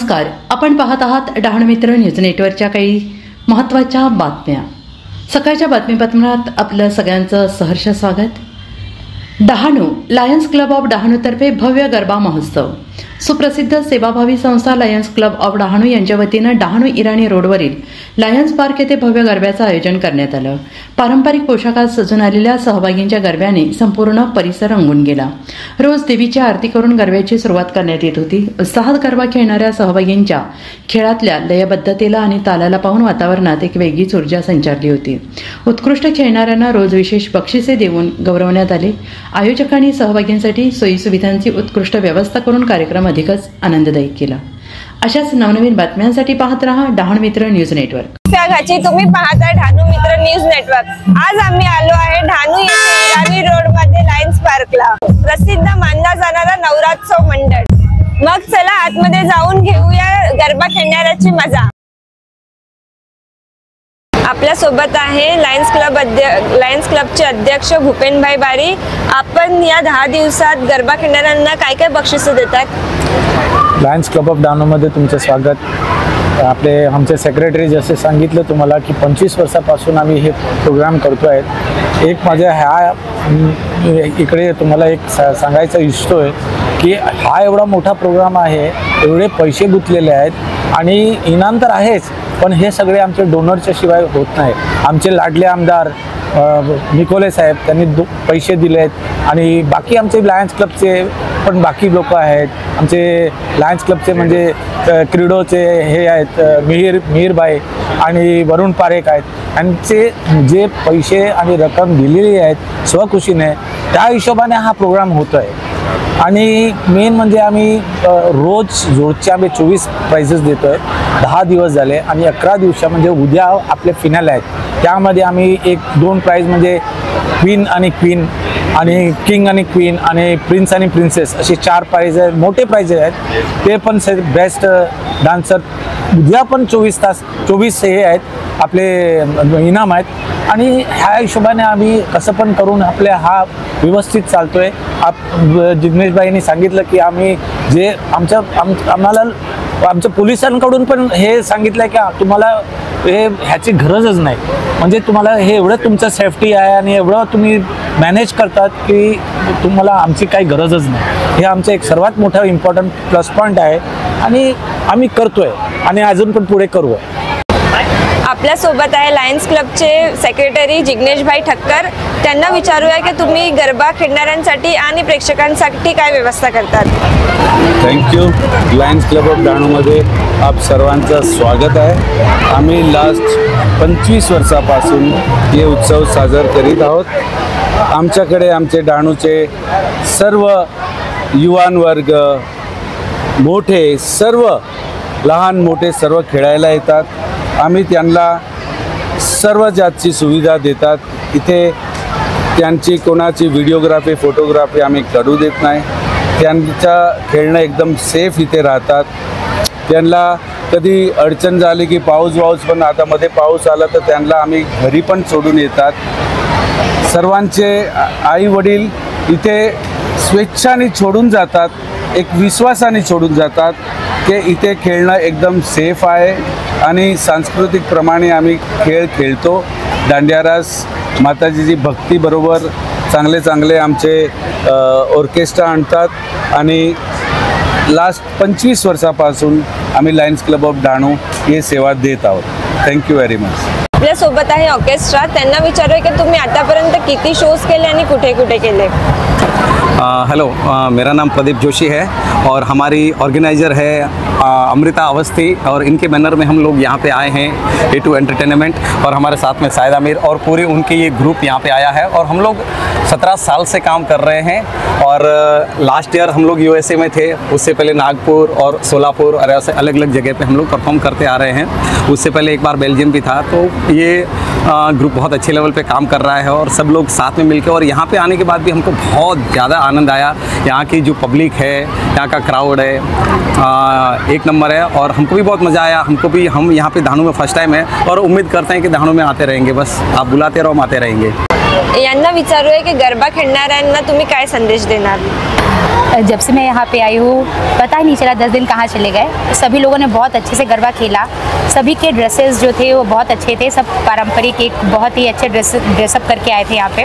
नमस्कार, आपण पाहत आहात डहाणू मित्र न्यूज नेटवर्कच्या काही महत्त्वाच्या बातम्या। सकाळच्या बातमीपत्रात आपलं सगळ्यांचं सहर्ष स्वागत। डहाणू लायन्स क्लब ऑफ डहाणूतर्फे भव्य गरबा महोत्सव। सुप्रसिद्ध सेवाभावी संस्था लायन्स क्लब ऑफ डहाणू यांच्या वतीनं डहाणू इराणी रोडवरील लायन्स पार्क येथे भव्य गरब्याचं आयोजन करण्यात आलं। पारंपरिक पोशाखात सजून आलेल्या सहभागींच्या गरब्याने संपूर्ण परिसर रंगून गेला। रोज देवीची आरती करून गरब्याची सुरुवात करण्यात येत होती। उत्साहात गरबा खेळणाऱ्या सहभागींच्या खेळातल्या लयबद्धतेला आणि तालाला पाहून वातावरणात एक वेगळीच ऊर्जा संचारली होती। उत्कृष्ट खेळणाऱ्यांना रोज विशेष बक्षिसे देऊन गौरवण्यात आले। आयोजकांनी सहभागींसाठी सोयीसुविधांची उत्कृष्ट व्यवस्था करून कार्यक्रम अधिकच आनंददायी केला। अशाच नवनवीन बातम्यांसाठी पाहत रहा डहाणू मित्र न्यूज नेटवर्क। तुम्ही पाहता डहाणू मित्र न्यूज नेटवर्क। आज आम्ही आलो आहे डहाणू येथे इराणी रोड मध्ये लायन्स पार्कला, प्रसिद्ध मानला जाणारा नवरात्रोत्सव मंडळ। मग चला आतमध्ये जाऊन घेऊया गरबा खेळण्याची मजा। आपल्या सोबत आहे लायन्स क्लबचे अध्यक्ष भूपेनभाई बारी। आपण या 10 दिवसात गरबा खेळणाऱ्यांना काय काय बक्षिसे देतात? लायन्स क्लब ऑफ डहाणू मध्ये तुमचं स्वागत। आमचे सेक्रेटरी जसे सांगितलं तुम्हाला की 25 वर्षापासून आम्ही हे प्रोग्राम करतो आहे। एक माझ्या इकडे तुम्हाला एक सांगायचं इच्छितोय की हा एवढा मोठा प्रोग्राम आहे, एवढे पैसे गुंतलेले आहेत आणि इनाम तर आहेच, पण हे सगळे आमचे डोनरच्या शिवाय होत नाही। आमचे लाडले आमदार निकोले साहेब त्यांनी पैसे दिलेत आणि बाकी आमचे लायन्स क्लबचे पण बाकी लोक आहेत। आमचे लायन्स क्लबचे म्हणजे क्रीडोचे हे आहेत मिहीरबाई आणि वरुण पारेख आहेत। यांचे जे पैसे आणि रक्कम दिलेली आहेत स्वखुशीने, त्या हिशोबाने हा प्रोग्राम होतो आहे। आणि मेन म्हणजे आम्ही रोजचे आम्ही 24 प्राइजेस देतो आहे। 10 दिवस झाले आणि 11 दिवसा म्हणजे उद्या आपले फिनाल आहेत। त्यामध्ये आम्ही 1-2 प्राइज म्हणजे क्वीन आणि क्वीन आणि किंग आणि क्वीन आणि प्रिन्स आणि प्रिन्सेस असे 4 प्राइज आहेत, मोठे प्राइज आहेत। ते पण बेस्ट डान्सर उद्या पण 24 हे आहेत आपले इनाम आहेत। आणि ह्या हिशोबाने आम्ही कसं पण करून आपले हा व्यवस्थित चालतोय। जिग्नेशबाईंनी सांगितलं की आम्ही जे आम्हाला आमच्या पोलिसांकडून पण हे सांगितलं की तुम्हाला ह्याची गरजच नाही, म्हणजे तुम्हाला हे एवढं तुमचं सेफ्टी आहे आणि एवढं तुम्ही मॅनेज करतात की तुम्हाला आमची काही गरजच नाही। हे आमचं एक सर्वात मोठा इम्पॉर्टंट प्लस पॉईंट आहे आणि आम्ही करतोय आणि अजून पण पुढे करू। आपल्या सोबत आहे लायन्स क्लबचे सेक्रेटरी जिग्नेशभाई ठक्कर। त्यांना विचारूया की तुम्ही गरबा खेळणाऱ्यांसाठी आणि प्रेक्षकांसाठी काय व्यवस्था करतात? थँक्यू। लायन्स क्लब ऑफ डहाणूमध्ये आप सर्वांचं स्वागत आहे। आम्ही लास्ट 25 वर्षापासून हे उत्सव साजरा करीत आहोत। आमच्याकडे आमचे डहाणूचे सर्व युवान वर्ग, मोठे सर्व, लहान मोठे सर्व खेळायला येतात। आम्ही त्यांना सर्व जातची सुविधा देतात। इथे त्यांची कोणाची व्हिडिओग्राफी फोटोग्राफी आम्ही करू देत नाही। त्यांचं खेळणं एकदम सेफ इथे राहतात। त्यांना कधी अडचण झाली की पाऊस पण आता मध्ये पाऊस आला तर त्यांना आम्ही घरी पण सोडून येतात। सर्वांचे आई वडील इथे स्वेच्छाने सोडून जातात, एक विश्वासाने सोडून जातात की इथे खेळणं एकदम सेफ आहे। आणि सांस्कृतिक प्रमाणे आम्ही खेळ खेळतो। दांडियारास, माताजीची भक्ती बरोबर चांगले आमचे ऑर्केस्ट्रा आणतात आणि लास्ट 25 वर्षापासून आम्ही लायन्स क्लब ऑफ डहाणू हे सेवा देत आहोत। Thank you very much. आपल्या सोबत आहे ऑर्केस्ट्रा। त्यांना विचारूया की तुम्ही आतापर्यंत किती शोज केले आणि कुठे कुठे केले? हेलो, मेरा नाम प्रदीप जोशी है और हमारी ऑर्गेनाइज़र है अमृता अवस्थी, और इनके बैनर में हम लोग यहाँ पे आए हैं A2 एंटरटेनमेंट, और हमारे साथ में शाहिद आमिर और पूरी उनकी ये ग्रुप यहाँ पे आया है। और हम लोग 17 साल से काम कर रहे हैं और लास्ट ईयर हम लोग USA में थे, उससे पहले नागपुर और सोलापुर और ऐसे अलग अलग जगह पे हम लोग परफॉर्म करते आ रहे हैं। उससे पहले एक बार बेल्जियम भी था। तो ये ग्रुप बहुत अच्छे लेवल पे काम कर रहा है और सब लोग साथ में मिलकर, और यहाँ पे आने के बाद भी हमको बहुत ज़्यादा आनंद आया। यहाँ की जो पब्लिक है, यहाँ का क्राउड है, एक नंबर है और हमको भी बहुत मज़ा आया। हम यहाँ पे डहाणू में फर्स्ट टाइम है और उम्मीद करते हैं कि डहाणू में आते रहेंगे। बस आप बुलाते रहो, हम आते रहेंगे। यांना विचारूया की गरबा खेळणाऱ्यांना तुम्ही काय संदेश देणार? जब से मैं यहाँ पे आई हूँ पता ही नहीं चला 10 दिन कहाँ चले गए। सभी लोगों ने बहुत अच्छे से गरबा खेला। सभी के ड्रेसेस जो थे वो बहुत अच्छे थे। सब पारंपरिक एक बहुत ही अच्छे ड्रेसअप करके आए थे यहाँ पे।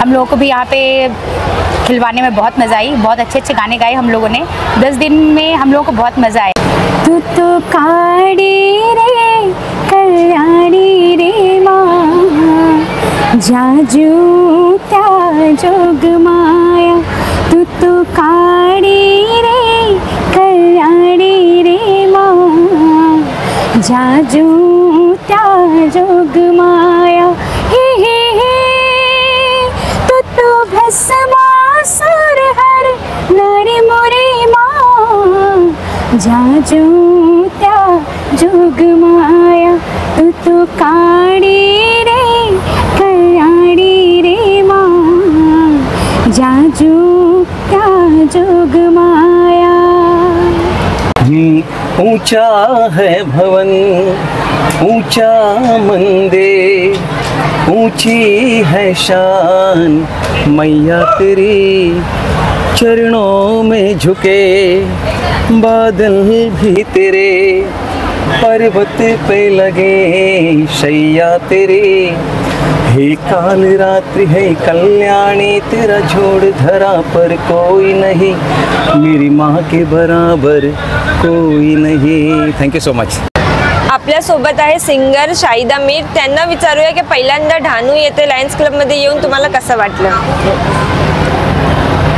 हम लोगों को भी यहाँ पे खिलवाने में बहुत मज़ा आई। बहुत अच्छे अच्छे गाने गाए हम लोगों ने। 10 दिन में हम लोगों को बहुत मज़ा आया। तू तो काड़ी रे कल्याणी रे माँ, जाजू त्या जोग माया। तू तो काड़ी रे कल्याणी रे माँ, जाजू त्या जोग माया। हे तू तो भस्मासुर हर नारी मोरे माँ, जाजू त्या जोग माया। तू तो काड़ी रे कल्याणी रे माँ, जाजू त्या जोग माया। ऊंचा है भवन ऊंचा मंदिर, ऊंची है शान मैया तेरी। चरणों में झुके बादल भी तेरे, पर्वत पे लगे शैया तेरे। हे काल रात्रि है कल्याणी, तेरा जोड़ धरा पर कोई नहीं, मेरी माँ के बराबर कोई नहीं। Thank you so much. आपल्या सोबत आहे सिंगर शाहिदा मीर। त्यांना विचारूया की पहिल्यांदा ढाणू येथे लायन्स क्लब मध्ये येऊन तुम्हाला कसं वाटलं?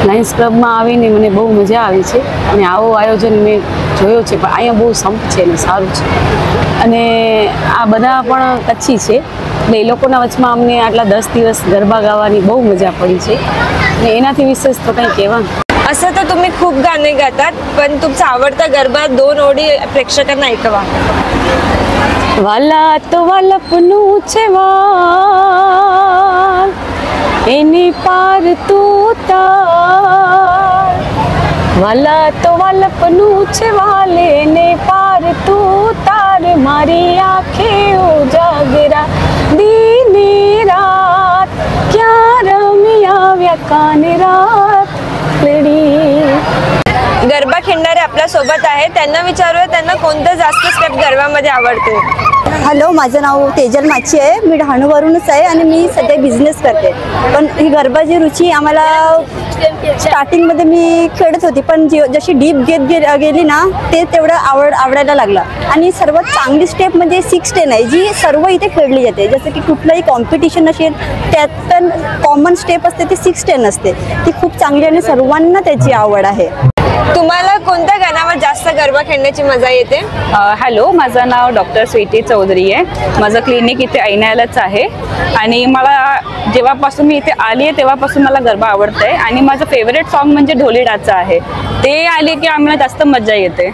લાયન્સ ક્લબમાં આવીને મને બહુ મજા આવી છે અને આવો આયોજન મેં જોયો છે, પણ અહીંયા બહુ સંપ છે અને સારું છે અને આ બધા પણ કચ્છી છે એટલે એ લોકોના વચમાં અમને આટલા 10 દિવસ ગરબા ગાવાની બહુ મજા પડી છે અને એનાથી વિશેષ તો કંઈ કહેવાનું. असं तर तुम्ही खूप गाणे गातात, पण तुमचा आवडता गरबा 2 ओळी प्रेक्षकांना ऐकवा. વાલા તો વાલપનું છે વાલ, એની પાર તું તાર. વાલા તો વાલપનું છે વાલ, એને પાર તું તાર. મારી આંખે ઉજાગરા દીની રાત, ક્યાં રમી આવ્યા કાન રાત લડી. गरबा खेळणारे आपल्या सोबत आहे, त्यांना विचारूया त्यांना कोणतं जास्त स्टेप गरबामध्ये आवडते. हॅलो, माझं नाव तेजल माची आहे. मी डहाणूवरूनच आहे आणि मी सध्या बिझनेस करते. पण ही गरबाची रुची आम्हाला स्टार्टिंगमध्ये मी खेळत होती, पण जशी डीप गेली ना ते तेवढं आवडायला लागलं. आणि सर्वात चांगली स्टेप म्हणजे 610 आहे, जी सर्व इथे खेळली जाते. जसं की कुठलंही कॉम्पिटिशन असेल त्यात पण कॉमन स्टेप असते ती 610 असते. ती खूप चांगली आणि सर्वांना त्याची आवड आहे. तुम्हाला कोणत्या गाण्यावर जास्त गरबा खेळण्याची मजा येते? हॅलो, माझं नाव डॉक्टर स्वीटी चौधरी आहे. माझं क्लिनिक इथे ऐनायलाच आहे आणि मला जेव्हापासून मी इथे आली आहे तेव्हापासून मला गरबा आवडतंय आणि माझं फेवरेट सॉन्ग म्हणजे ढोली डाचा आहे. ते आले की आम्हाला जास्त मजा येते.